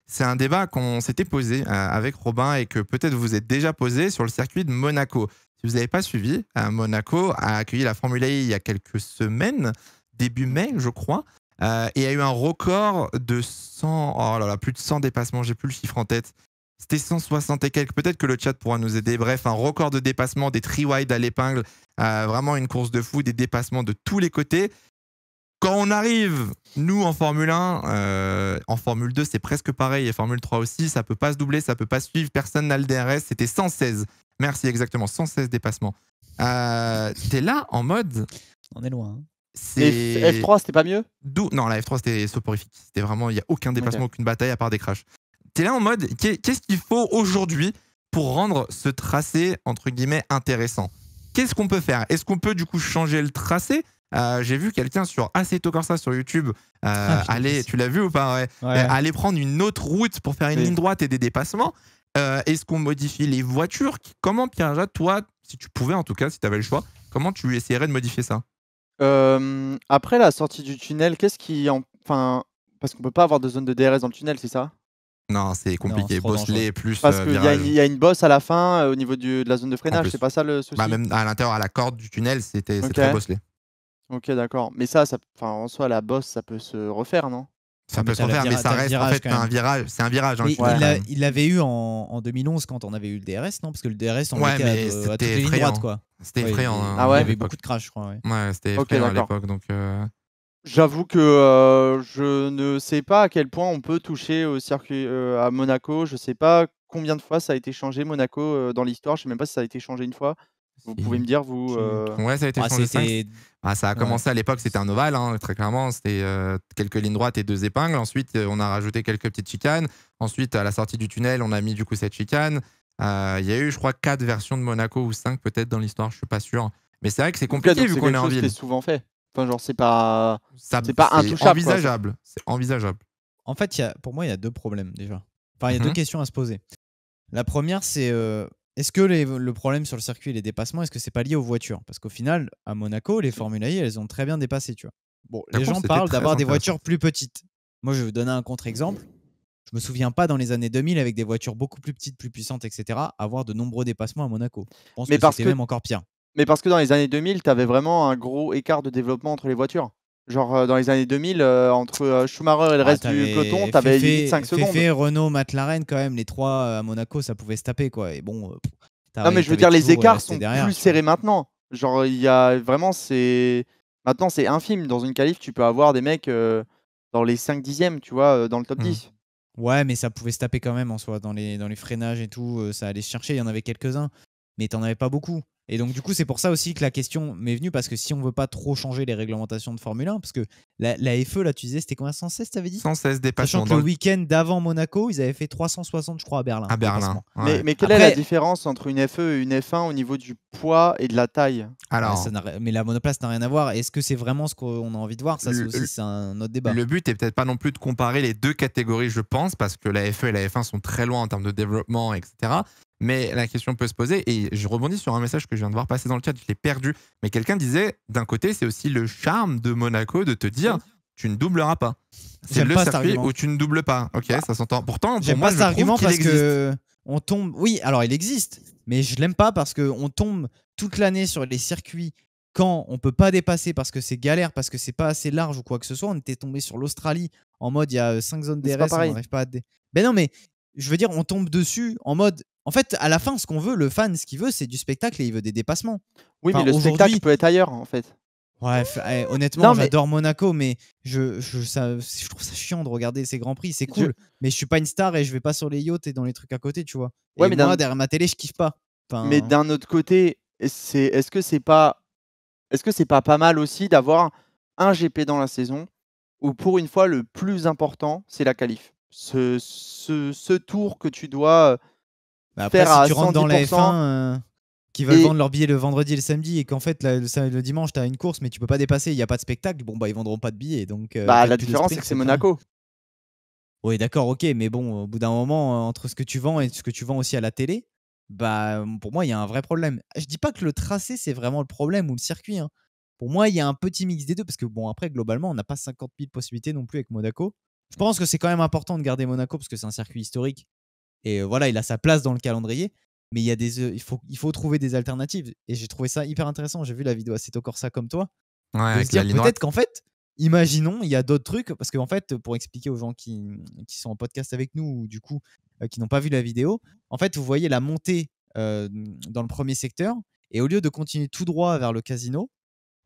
C'est un débat qu'on s'était posé avec Robin et que peut-être vous êtes déjà posé sur le circuit de Monaco. Si vous n'avez pas suivi, Monaco a accueilli la Formule E il y a quelques semaines, début mai, je crois, et il y a eu un record de 100, oh là là, plus de 100 dépassements, j'ai plus le chiffre en tête. C'était 160 et quelques. Peut-être que le chat pourra nous aider. Bref, un record de dépassement, des tri-wide à l'épingle, vraiment une course de fou, des dépassements de tous les côtés. Quand on arrive, nous, en Formule 1, en Formule 2, c'est presque pareil, et Formule 3 aussi, ça peut pas se doubler, ça peut pas suivre, personne n'a le DRS, c'était 116. Merci, exactement, 116 dépassements. T'es là en mode... On est loin. Et F3, c'était pas mieux? Non, la F3, c'était soporifique. C'était vraiment, il n'y a aucun dépassement, aucune bataille à part des crashs. T'es là en mode, qu'est-ce qu'il faut aujourd'hui pour rendre ce tracé, entre guillemets, intéressant? Qu'est-ce qu'on peut faire? Est-ce qu'on peut du coup changer le tracé? J'ai vu quelqu'un sur Assetto Corsa sur YouTube tu l'as vu ou pas? Aller prendre une autre route pour faire une ligne droite et des dépassements. Est-ce qu'on modifie les voitures? Comment, Pierre-Jacques, toi, si tu pouvais en tout cas, si tu avais le choix, comment tu essaierais de modifier ça? Après la sortie du tunnel, qu'est-ce qui... Enfin, parce qu'on peut pas avoir de zone de DRS dans le tunnel, c'est ça? Non, c'est compliqué. Bosselet plus parce qu'il y a une bosse à la fin au niveau de la zone de freinage, c'est pas ça le souci? Même à l'intérieur, à la corde du tunnel, c'est très bosselé. Ok, d'accord. Mais ça, en soi, la bosse, ça peut se refaire, non? Ça peut se refaire, mais ça reste en fait un virage. C'est un virage. Hein, il l'avait eu en 2011 quand on avait eu le DRS, non? Parce que le DRS, on était à toutes les lignes droites, quoi. C'était effrayant. Il y avait beaucoup de crash, je crois. Ouais, c'était effrayant à l'époque. Donc. J'avoue que je ne sais pas à quel point on peut toucher au circuit à Monaco. Je sais pas combien de fois ça a été changé, Monaco, dans l'histoire. Je sais même pas si ça a été changé une fois. Vous pouvez me dire, vous... Ouais, ça a été changé. Ça a commencé à l'époque, c'était un ovale, hein, très clairement. C'était quelques lignes droites et 2 épingles. Ensuite, on a rajouté quelques petites chicanes. Ensuite, à la sortie du tunnel, on a mis du coup cette chicane. Il y a eu, je crois, 4 versions de Monaco ou 5 peut-être dans l'histoire, je suis pas sûr. Mais c'est vrai que c'est compliqué vu qu'on est en ville. C'est souvent fait. Enfin, genre, c'est pas intouchable. Envisageable. C'est envisageable. En fait, pour moi, il y a 2 problèmes déjà. Enfin, il y a 2 questions à se poser. La première, c'est est-ce que le problème sur le circuit et les dépassements, est-ce que c'est pas lié aux voitures? Parce qu'au final, à Monaco, les Formule E, elles ont très bien dépassé, tu vois. Bon, les gens parlent d'avoir des voitures plus petites. Moi, je vais vous donner un contre-exemple. Je me souviens pas dans les années 2000 avec des voitures beaucoup plus petites, plus puissantes, etc., avoir de nombreux dépassements à Monaco. Je pense que c'était même encore pire. Mais parce que dans les années 2000, tu avais vraiment un gros écart de développement entre les voitures. Genre dans les années 2000, entre Schumacher et le reste du peloton, tu avais 5 secondes. Renault, McLaren, quand même, les 3 à Monaco, ça pouvait se taper, quoi. Et bon, non, mais je veux dire, les écarts sont plus serrés maintenant. Genre, il y a vraiment, maintenant, c'est infime. Dans une qualif, tu peux avoir des mecs dans les 5 dixièmes, tu vois, dans le top 10. Ouais, mais ça pouvait se taper quand même en soi. Dans les freinages et tout, ça allait se chercher. Il y en avait quelques-uns, mais t'en avais pas beaucoup. Et donc, du coup, c'est pour ça aussi que la question m'est venue, parce que si on veut pas trop changer les réglementations de Formule 1, parce que la FE, là, tu disais, c'était combien? 116, t'avais dit? 116 dépassements. Sachant que le week-end d'avant Monaco, ils avaient fait 360, je crois, à Berlin. À Berlin. Ouais. Mais quelle est la différence entre une FE et une F1 au niveau du poids et de la taille? Alors, mais la monoplace n'a rien à voir. Est-ce que c'est vraiment ce qu'on a envie de voir? Ça, c'est un autre débat. Le but est peut-être pas non plus de comparer les 2 catégories, je pense, parce que la FE et la F1 sont très loin en termes de développement, etc. Mais la question peut se poser, et je rebondis sur un message que je viens de voir passer dans le chat, je l'ai perdu, mais quelqu'un disait, d'un côté, c'est aussi le charme de Monaco de te dire, tu ne doubleras pas. C'est le circuit où tu ne doubles pas. Ok, ça s'entend. Pourtant, pour moi, cet argument parce que on tombe... Oui, alors il existe, mais je l'aime pas parce qu'on tombe toute l'année sur les circuits quand on peut pas dépasser parce que c'est galère, parce que c'est pas assez large ou quoi que ce soit. On était tombé sur l'Australie en mode il y a 5 zones DRS, on n'arrive pas à... Ben non, mais je veux dire, on tombe dessus en mode... En fait, à la fin, ce qu'on veut, le fan, ce qu'il veut, c'est du spectacle et il veut des dépassements. Oui, mais le spectacle peut être ailleurs, en fait. Ouais, honnêtement, j'adore Monaco, mais je trouve ça chiant de regarder ces Grands Prix. C'est cool, mais je suis pas une star et je vais pas sur les yachts et dans les trucs à côté, tu vois. Ouais, et mais moi, derrière ma télé, je kiffe pas. Mais d'un autre côté, est-ce que c'est pas pas mal aussi d'avoir un GP dans la saison où, pour une fois, le plus important, c'est la qualif. Ce tour que tu dois après, faire à 110%. Si tu rentres dans la F1, qui veulent vendre leurs billets le vendredi et le samedi, et qu'en fait, le dimanche, tu as une course, mais tu peux pas dépasser, il n'y a pas de spectacle, bon, bah, ils vendront pas de billets. Donc, la différence, c'est que c'est Monaco. Oui, d'accord, ok, mais bon, au bout d'un moment, entre ce que tu vends et ce que tu vends aussi à la télé, bah, pour moi, il y a un vrai problème. Je dis pas que le tracé, c'est vraiment le problème, ou le circuit. Hein. Pour moi, il y a un petit mix des deux, parce que, bon, après, globalement, on n'a pas 50 000 possibilités non plus avec Monaco. Je pense que c'est quand même important de garder Monaco parce que c'est un circuit historique. Et voilà, il a sa place dans le calendrier. Mais il faut trouver des alternatives. Et j'ai trouvé ça hyper intéressant. J'ai vu la vidéo Assetto Corsa comme toi. Ouais, De se avec la dire ligne droite. peut-être qu'en fait, imaginons, il y a d'autres trucs. Parce qu'en fait, pour expliquer aux gens qui sont en podcast avec nous ou du coup qui n'ont pas vu la vidéo, en fait, vous voyez la montée dans le premier secteur. Et au lieu de continuer tout droit vers le casino,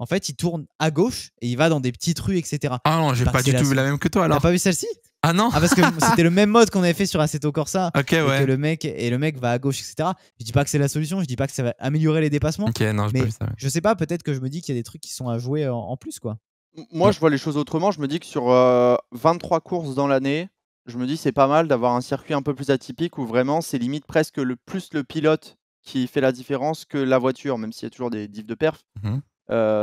en fait, il tourne à gauche et il va dans des petites rues, etc. Ah non, j'ai pas du tout vu la même que toi T'as alors. pas vu celle-ci? Ah non. Ah parce que c'était le même mode qu'on avait fait sur Assetto Corsa Ok, et ouais. que le mec va à gauche, etc. Je dis pas que c'est la solution, je dis pas que ça va améliorer les dépassements, Ok, non, j'ai pas mais vu ça. Ouais. je sais pas, peut-être que je me dis qu'il y a des trucs qui sont à jouer en plus, quoi. Moi, Ouais. je vois les choses autrement. Je me dis que sur 23 courses dans l'année, je me dis c'est pas mal d'avoir un circuit un peu plus atypique où vraiment c'est limite presque le pilote qui fait la différence que la voiture, même s'il y a toujours des diffs de perf. Mhm.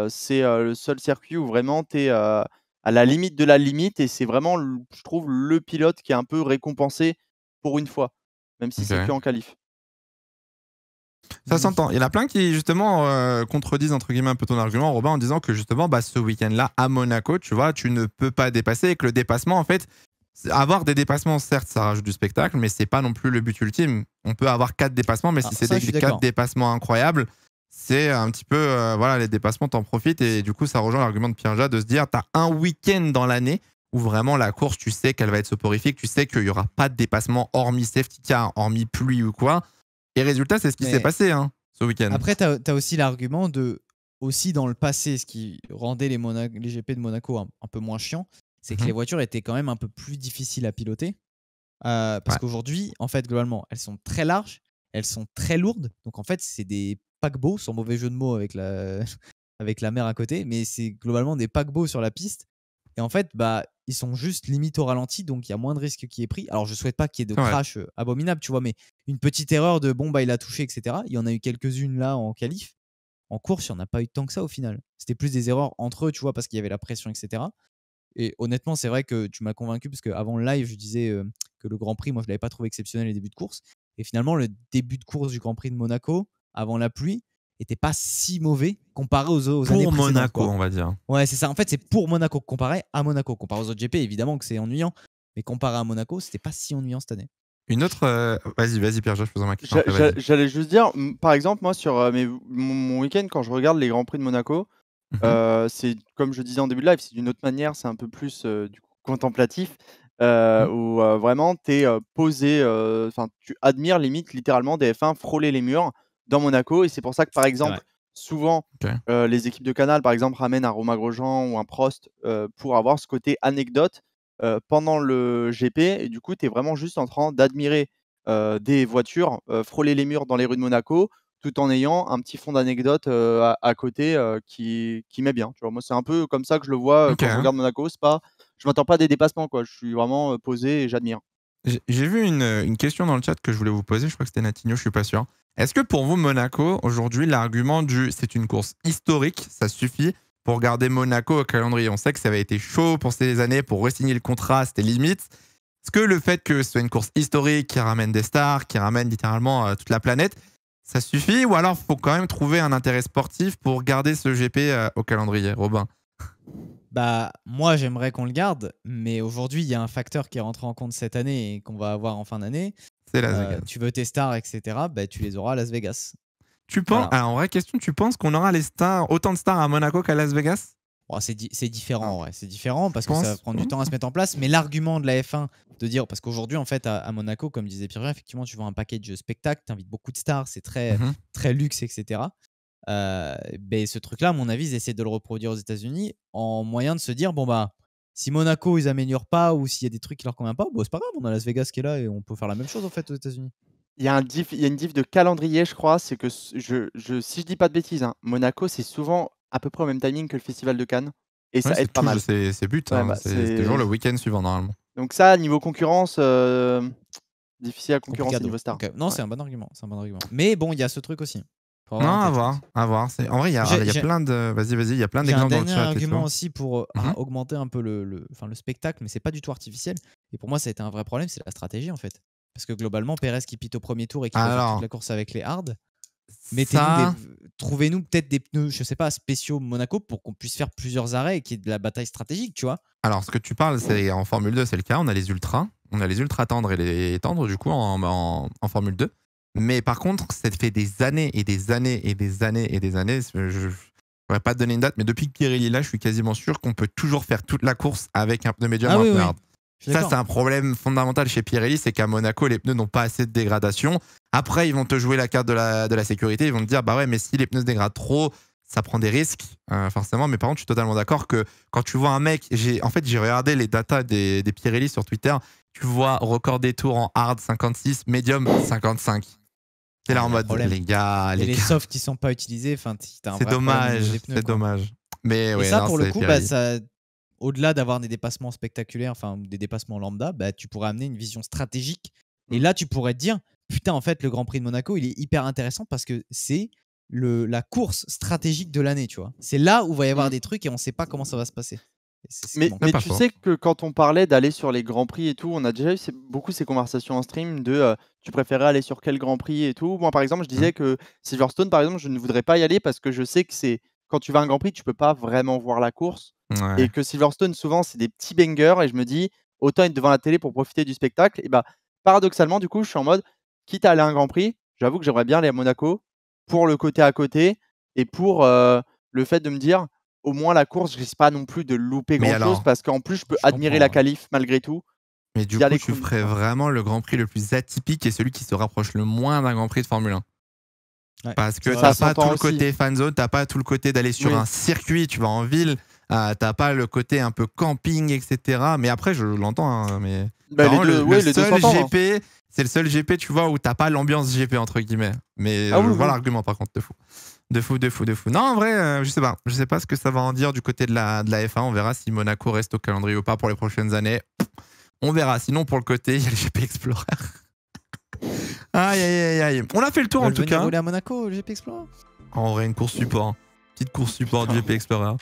C'est le seul circuit où vraiment tu es à la limite de la limite et c'est vraiment, je trouve, le pilote qui est un peu récompensé pour une fois, même si c'est Ok. que en qualif. Ça s'entend. Il y en a plein qui, justement, contredisent, entre guillemets, un peu ton argument, Robin, en disant que, justement, ce week-end-là, à Monaco, tu vois, tu ne peux pas dépasser et que le dépassement, en fait, avoir des dépassements, certes, ça rajoute du spectacle, mais c'est pas non plus le but ultime. On peut avoir 4 dépassements, mais si c'est Ça, je suis des 4 d'accord. dépassements incroyables, c'est un petit peu, voilà, les dépassements, t'en profites et du coup, ça rejoint l'argument de Pierre-Jacques de se dire, t'as un week-end dans l'année où vraiment la course, tu sais qu'elle va être soporifique, tu sais qu'il y aura pas de dépassement hormis safety car, hormis pluie ou quoi. Et résultat, c'est ce qui s'est Mais passé ce week-end. après, t'as aussi l'argument de, aussi dans le passé, ce qui rendait les GP de Monaco un peu moins chiants, c'est que Mhm. les voitures étaient quand même un peu plus difficiles à piloter. Parce Ouais. qu'aujourd'hui, en fait, globalement, elles sont très larges, elles sont très lourdes. Donc, en fait, c'est des paquebots, sans mauvais jeu de mots avec avec la mer à côté, mais c'est globalement des paquebots sur la piste. Et en fait, ils sont juste limite au ralenti, donc il y a moins de risques qui est pris. Alors, je souhaite pas qu'il y ait de C'est vrai. crash abominable, tu vois, mais une petite erreur de il a touché, etc. Il y en a eu quelques-unes là en qualif. En course, il n'y en a pas eu tant que ça au final. C'était plus des erreurs entre eux, tu vois, parce qu'il y avait la pression, etc. Et honnêtement, c'est vrai que tu m'as convaincu parce qu'avant le live, je disais que le Grand Prix, moi, je ne l'avais pas trouvé exceptionnel les débuts de course. Et finalement, le début de course du Grand Prix de Monaco, avant la pluie, n'était pas si mauvais comparé aux années Pour précédentes, Monaco, quoi. on va dire. Ouais, c'est ça. En fait, c'est pour Monaco comparé à Monaco. Comparé aux autres GP, évidemment que c'est ennuyant. Mais comparé à Monaco, c'était pas si ennuyant cette année. Une autre. Vas-y, Pierre, je pose ma question. Après, vas-y. J'allais juste dire, par exemple, moi, sur mon week-end, quand je regarde les Grands Prix de Monaco, Mhm. c'est comme je disais en début de live, c'est d'une autre manière, c'est un peu plus du coup, contemplatif, Mhm. où vraiment tu es posé, enfin, tu admires limite littéralement des F1 frôler les murs dans Monaco. Et c'est pour ça que, par C'est vrai. exemple, souvent, Ok. les équipes de Canal, par exemple, ramènent un Romain Grosjean ou un Prost pour avoir ce côté anecdote pendant le GP. Et du coup, tu es vraiment juste en train d'admirer des voitures frôler les murs dans les rues de Monaco, tout en ayant un petit fond d'anecdote à côté qui met bien. Tu vois, moi, c'est un peu comme ça que je le vois Ok. quand je regarde Monaco. C'est pas, je m'attends pas à des dépassements, quoi. Je suis vraiment posé et j'admire. J'ai vu une question dans le chat que je voulais vous poser. Je crois que c'était Natigno, je suis pas sûr. Est-ce que pour vous, Monaco, aujourd'hui, l'argument du c'est une course historique, ça suffit pour garder Monaco au calendrier? On sait que ça avait été chaud pour ces années, pour re-signer le contrat, c'était limite. Est-ce que le fait que ce soit une course historique qui ramène des stars, qui ramène littéralement toute la planète, ça suffit? Ou alors, il faut quand même trouver un intérêt sportif pour garder ce GP au calendrier, Robin? Moi, j'aimerais qu'on le garde, mais aujourd'hui, il y a un facteur qui est rentré en compte cette année et qu'on va avoir en fin d'année. C'est Las Vegas. Tu veux tes stars, etc. Tu les auras à Las Vegas. Tu penses, Voilà. alors, en vraie question, tu penses qu'on aura autant de stars à Monaco qu'à Las Vegas? C'est différent, ouais. C'est différent parce que ça va prendre du temps à se mettre en place. Mais l'argument de la F1 de dire, parce qu'aujourd'hui, en fait, à Monaco, comme disait Pierre, effectivement, tu vois un package spectacle, tu invites beaucoup de stars, c'est très, très luxe, etc. Ce truc-là, à mon avis, ils essaient de le reproduire aux États-Unis en moyen de se dire si Monaco ils améliorent pas ou s'il y a des trucs qui leur conviennent pas, c'est pas grave, on a Las Vegas qui est là et on peut faire la même chose en fait aux États-Unis. Il y a une diff de calendrier, je crois. C'est que si je dis pas de bêtises, hein, Monaco, c'est souvent à peu près au même timing que le Festival de Cannes. Et Ouais, ça c'est aide pas tout, mal. c'est but. Ouais, C'est toujours le week-end suivant, normalement. Donc ça, niveau concurrence, difficile à concurrencer Complicado. niveau star. Okay. Non, Ouais. c'est un bon argument. Mais bon, il y a ce truc aussi. Faut Non, avoir en à tête, voir, à voir. En vrai, il y a plein de. Vas-y, il y a plein J'ai un d'exemples dans le dernier chat. argument aussi pour Mhm. augmenter un peu le spectacle, mais c'est pas du tout artificiel. Et pour moi, ça a été un vrai problème, c'est la stratégie en fait. Parce que globalement, Perez qui pite au premier tour et qui doit faire toute Alors, la course avec les hards. Trouvez-nous peut-être des pneus, je sais pas, spéciaux Monaco pour qu'on puisse faire plusieurs arrêts et qu'il y ait de la bataille stratégique, tu vois. Alors, ce que tu parles, c'est en Formule 2, c'est le cas. On a les ultras. On a les ultra tendres et les tendres, du coup, en Formule 2. Mais par contre, ça fait des années et des années et des années et des années. Je ne pourrais pas te donner une date, mais depuis que Pirelli est là, je suis quasiment sûr qu'on peut toujours faire toute la course avec un pneu médium ou un pneu hard. Ça, c'est un problème fondamental chez Pirelli, c'est qu'à Monaco, les pneus n'ont pas assez de dégradation. Après, ils vont te jouer la carte de la sécurité. Ils vont te dire, bah ouais, mais si les pneus se dégradent trop, ça prend des risques, forcément. Mais par contre, je suis totalement d'accord que quand tu vois un mec, j'ai regardé les datas des Pirelli sur Twitter, tu vois record des tours en hard 56, médium 55. C'est là en mode, les gars. Les softs qui sont pas utilisés, c'est dommage, c'est dommage. Mais et ouais, ça, non, pour le coup, Pirelli. au-delà d'avoir des dépassements spectaculaires, des dépassements lambda, tu pourrais amener une vision stratégique. Et là, tu pourrais te dire, putain, en fait, le Grand Prix de Monaco, il est hyper intéressant parce que c'est la course stratégique de l'année, tu vois. C'est là où va y avoir des trucs et on sait pas comment ça va se passer. Mais tu sais que quand on parlait d'aller sur les Grands Prix et tout, on a déjà eu beaucoup ces conversations en stream de tu préférais aller sur quel Grand Prix et tout. Moi, par exemple, je disais que Silverstone, par exemple, je ne voudrais pas y aller parce que je sais que quand tu vas à un Grand Prix, tu peux pas vraiment voir la course. Ouais. Et que Silverstone, souvent, c'est des petits bangers. Et je me dis, autant être devant la télé pour profiter du spectacle. Et paradoxalement, du coup, je suis en mode, quitte à aller à un Grand Prix, j'avoue que j'aimerais bien aller à Monaco pour le côté à côté et pour le fait de me dire, au moins la course, je risque pas non plus de louper grand-chose parce qu'en plus, je peux admirer la qualif malgré tout. Mais du coup, tu ferais vraiment le Grand Prix le plus atypique et celui qui se rapproche le moins d'un Grand Prix de Formule 1. Ouais. Parce que t'as pas tout le côté fan zone, t'as pas tout le côté d'aller sur un circuit, tu vas en ville, t'as pas le côté un peu camping, etc. Mais après, je l'entends, hein, mais le seul GP, c'est le seul GP, tu vois, où t'as pas l'ambiance GP entre guillemets. Mais je vois l'argument par contre de fou. Non, en vrai, je sais pas ce que ça va en dire du côté de la F1. On verra si Monaco reste au calendrier ou pas pour les prochaines années. On verra. Sinon, pour le côté, il y a le GP Explorer. Aïe. On a fait le tour en tout cas. Rouler à Monaco, le GP Explorer. En vrai, une course support. Petite course support du GP Explorer.